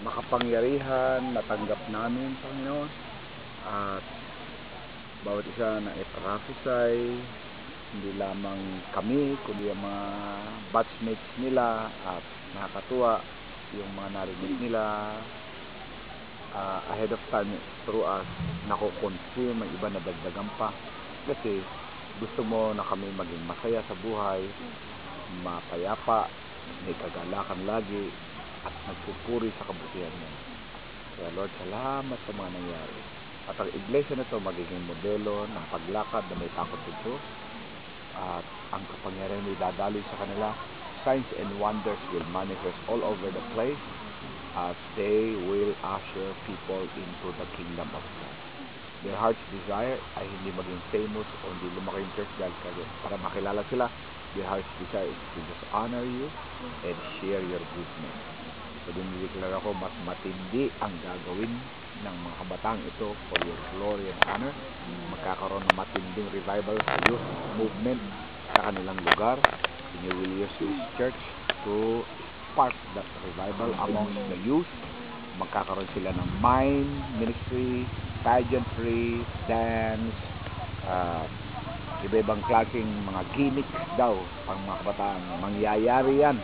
makapangyarihan natanggap namin, Panginoon, at bawat isa na i-prophesy, hindi lamang kami, kundi ang mga batchmates nila, at nakakatuwa yung mga narinig nila ahead of time through us, nako-confirm, may iba na dagdagan pa, kasi gusto mo na kami maging masaya sa buhay, mapayapa, may kagalakan lagi, at nagpupuri sa kabutihan mo. Kaya Lord, salamat sa mga nangyari. At ang iglesia na ito magiging modelo ng paglakad na may takot sa Diyos, at ang kapangyarihan may dadaloy sa kanila. Signs and wonders will manifest all over the place as they will usher people into the kingdom of God. Their heart's desire ay hindi maging famous o hindi lumaki yung church dahil para makilala sila. Their heart's desire is to just honor you and share your goodness. So dinideclare ako, mas matindi ang gagawin ng mga kabataang ito for your glory and honor. Magkakaroon ng matinding revival sa youth movement sa kanilang lugar. And you will use this church to spark that revival amongst the youth. Magkakaroon sila ng mime ministry, pageantry, dance, iba-ibang klaseng mga gimmicks daw pang mga kabataan. Mangyayari yan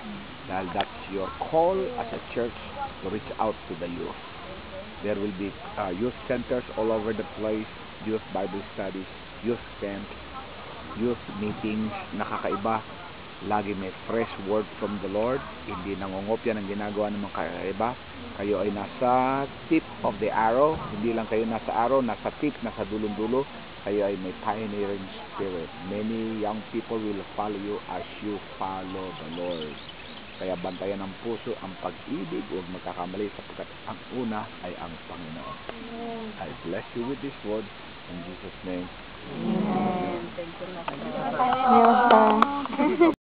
dahil that's your call as a church to reach out to the youth. There will be youth centers all over the place, youth Bible studies, youth camps, youth meetings, nakakaiba. Lagi may fresh word from the Lord, hindi nangungopya ng ginagawa ng mga kakaiba. Kayo ay nasa tip of the arrow, hindi lang kayo nasa arrow, nasa tip, nasa dulong-dulo. Kayo ay may pioneering spirit. Many young people will follow you as you follow the Lord. Kaya bantayan ng puso ang pag-ibig, huwag magkakamali sapagkat ang una ay ang Panginoon. I bless you with this word in Jesus' name.